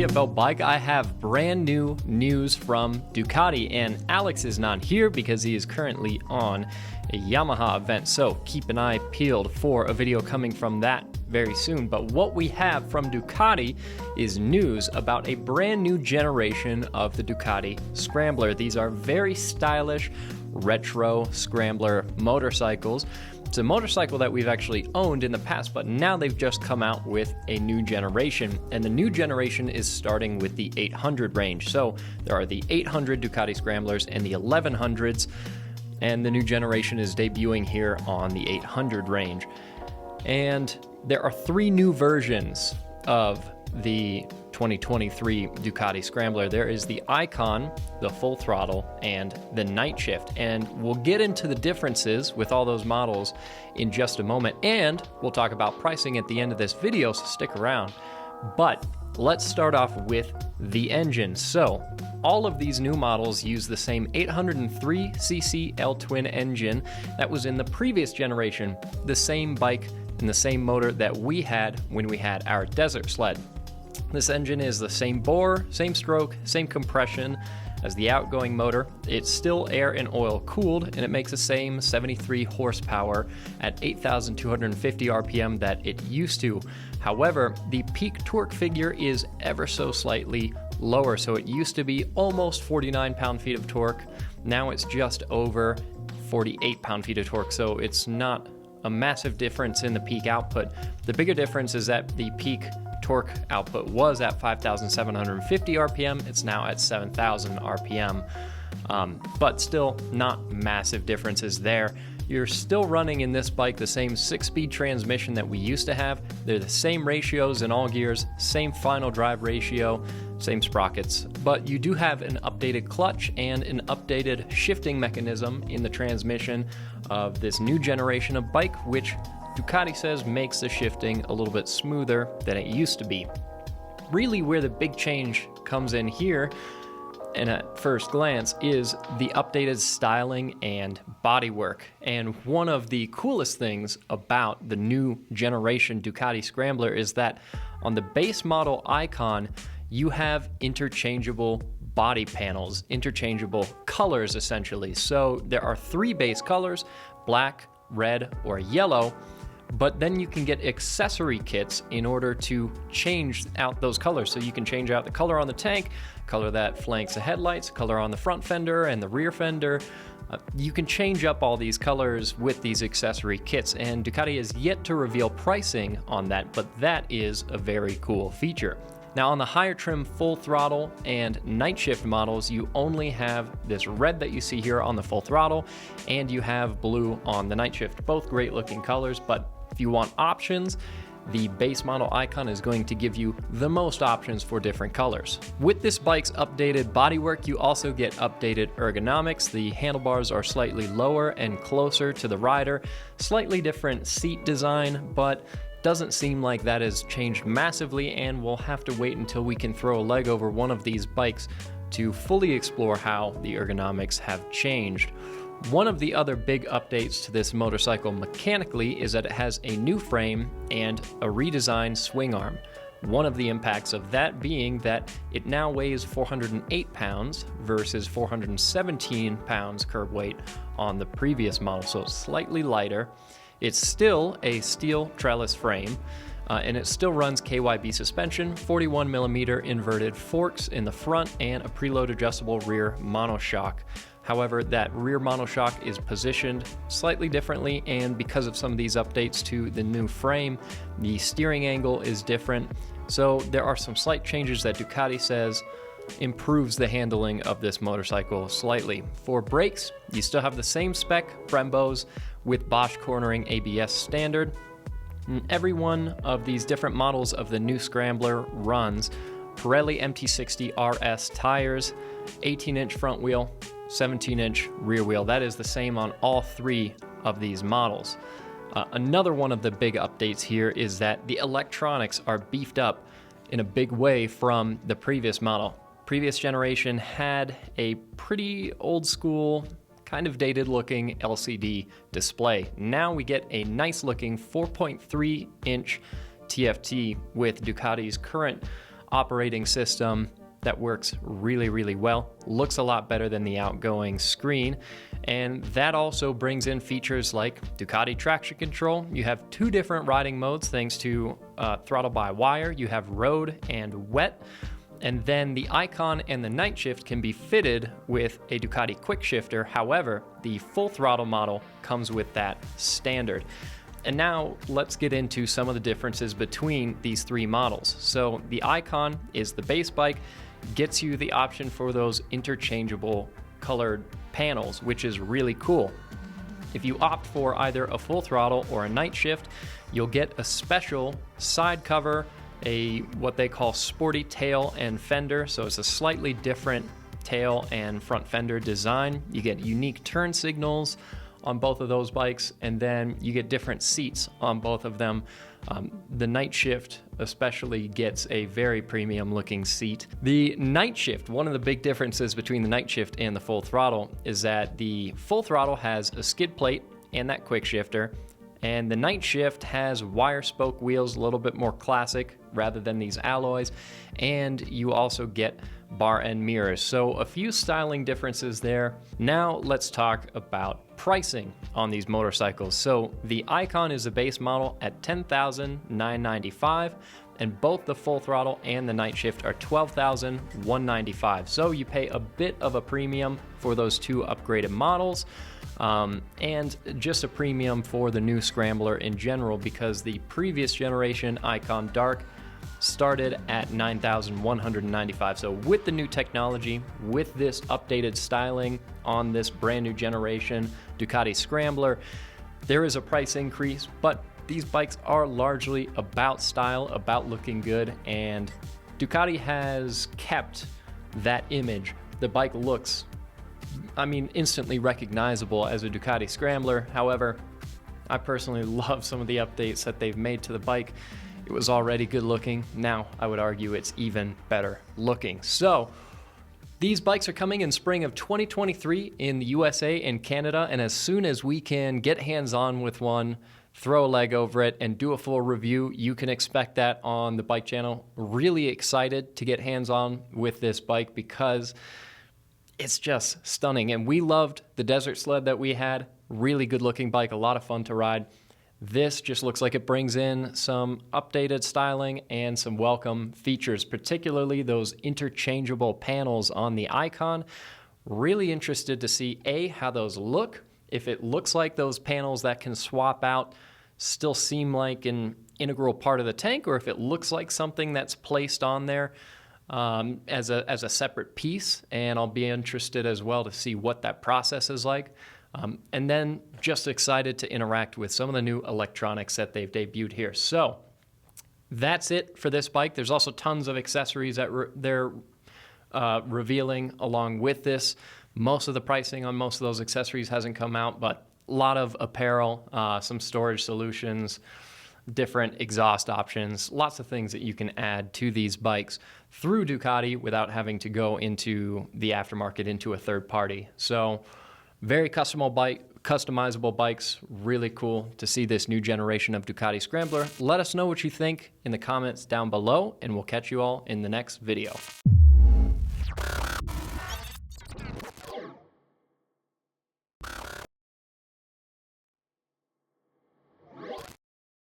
TFL bike, I have brand new news from Ducati, and Alex is not here because he is currently on a Yamaha event, so keep an eye peeled for a video coming from that very soon. But what we have from Ducati is news about a brand new generation of the Ducati Scrambler. These are very stylish retro Scrambler motorcycles. It's a motorcycle that we've actually owned in the past, but now they've just come out with a new generation, and the new generation is starting with the 800 range. So there are the 800 Ducati Scramblers and the 1100s, and the new generation is debuting here on the 800 range. And there are three new versions of the 2023 Ducati Scrambler. There is the Icon, the Full Throttle, and the Night Shift. And we'll get into the differences with all those models in just a moment. And we'll talk about pricing at the end of this video, so stick around. But let's start off with the engine. So all of these new models use the same 803cc L-twin engine that was in the previous generation, the same bike and the same motor that we had when we had our desert sled. This engine is the same bore, same stroke, same compression as the outgoing motor. It's still air and oil cooled, and it makes the same 73 horsepower at 8,250 RPM that it used to. However, the peak torque figure is ever so slightly lower. So it used to be almost 49 pound-feet of torque. Now it's just over 48 pound-feet of torque. So it's not a massive difference in the peak output. The bigger difference is that the peak torque output was at 5,750 RPM. It's now at 7,000 RPM, but still not massive differences there. You're still running in this bike the same 6-speed transmission that we used to have. They're the same ratios in all gears, same final drive ratio, same sprockets, but you do have an updated clutch and an updated shifting mechanism in the transmission of this new generation of bike, which Ducati says makes the shifting a little bit smoother than it used to be. Really where the big change comes in here, and at first glance, is the updated styling and bodywork. And one of the coolest things about the new generation Ducati Scrambler is that on the base model Icon, you have interchangeable body panels, interchangeable colors essentially. So there are 3 base colors, black, red, or yellow, but then you can get accessory kits in order to change out those colors. So you can change out the color on the tank, color that flanks the headlights, color on the front fender and the rear fender. You can change up all these colors with these accessory kits, and Ducati has yet to reveal pricing on that, but that is a very cool feature. Now on the higher trim Full Throttle and Night Shift models, you only have this red that you see here on the Full Throttle, and you have blue on the Night Shift. Both great looking colors, but if you want options, the base model Icon is going to give you the most options for different colors. With this bike's updated bodywork, you also get updated ergonomics. The handlebars are slightly lower and closer to the rider, slightly different seat design, but doesn't seem like that has changed massively, and we'll have to wait until we can throw a leg over one of these bikes to fully explore how the ergonomics have changed. One of the other big updates to this motorcycle mechanically is that it has a new frame and a redesigned swing arm. One of the impacts of that being that it now weighs 408 pounds versus 417 pounds curb weight on the previous model, so it's slightly lighter. It's still a steel trellis frame, and it still runs KYB suspension, 41mm inverted forks in the front, and a preload adjustable rear monoshock. However, that rear monoshock is positioned slightly differently, and because of some of these updates to the new frame, the steering angle is different. So there are some slight changes that Ducati says improves the handling of this motorcycle slightly. For brakes, you still have the same spec Brembos with Bosch cornering ABS standard. And every one of these different models of the new Scrambler runs Pirelli MT60 RS tires, 18-inch front wheel, 17-inch rear wheel. That is the same on all 3 of these models. Another one of the big updates here is that the electronics are beefed up in a big way from the previous model. Previous generation had a pretty old school, kind of dated looking LCD display. Now we get a nice looking 4.3 inch TFT with Ducati's current operating system that works really, really well. Looks a lot better than the outgoing screen. And that also brings in features like Ducati traction control. You have 2 different riding modes thanks to throttle by wire. You have road and wet. And then the Icon and the night shift can be fitted with a Ducati quick shifter. However, the full throttle model comes with that standard. And now let's get into some of the differences between these 3 models. So the Icon is the base bike, gets you the option for those interchangeable colored panels, which is really cool. If you opt for either a full throttle or a night shift, you'll get a special side cover, a what they call sporty tail and fender. So it's a slightly different tail and front fender design. You get unique turn signals on both of those bikes, and then you get different seats on both of them. The night shift especially gets a very premium looking seat. The night shift, one of the big differences between the night shift and the full throttle is that the full throttle has a skid plate and that quick shifter, and the night shift has wire spoke wheels, a little bit more classic rather than these alloys, and you also get bar end mirrors. So a few styling differences there. Now let's talk about pricing on these motorcycles. So the Icon is the base model at $10,995, and both the full throttle and the night shift are $12,195. So you pay a bit of a premium for those 2 upgraded models, and just a premium for the new Scrambler in general, because the previous generation Icon Dark started at $9,195. So with the new technology, with this updated styling on this brand new generation Ducati Scrambler, there is a price increase, but these bikes are largely about style, about looking good, and Ducati has kept that image. The bike looks, instantly recognizable as a Ducati Scrambler. However, I personally love some of the updates that they've made to the bike. It was already good looking. Now I would argue it's even better looking. So these bikes are coming in spring of 2023 in the USA and Canada. And as soon as we can get hands-on with one, throw a leg over it, and do a full review, you can expect that on the bike channel. Really excited to get hands-on with this bike because it's just stunning. And we loved the Desert Sled that we had. Really good looking bike, a lot of fun to ride. This just looks like it brings in some updated styling and some welcome features, particularly those interchangeable panels on the Icon. Really interested to see, how those look. If it looks like those panels that can swap out still seem like an integral part of the tank, or if it looks like something that's placed on there as a separate piece. And I'll be interested as well to see what that process is like. And then just excited to interact with some of the new electronics that they've debuted here. So that's it for this bike. There's also tons of accessories that they're revealing along with this. Most of the pricing on most of those accessories hasn't come out, but a lot of apparel, some storage solutions, different exhaust options, lots of things that you can add to these bikes through Ducati without having to go into the aftermarket, into a third party. So very customizable bikes. Really cool to see this new generation of Ducati Scrambler. Let us know what you think in the comments down below, and we'll catch you all in the next video.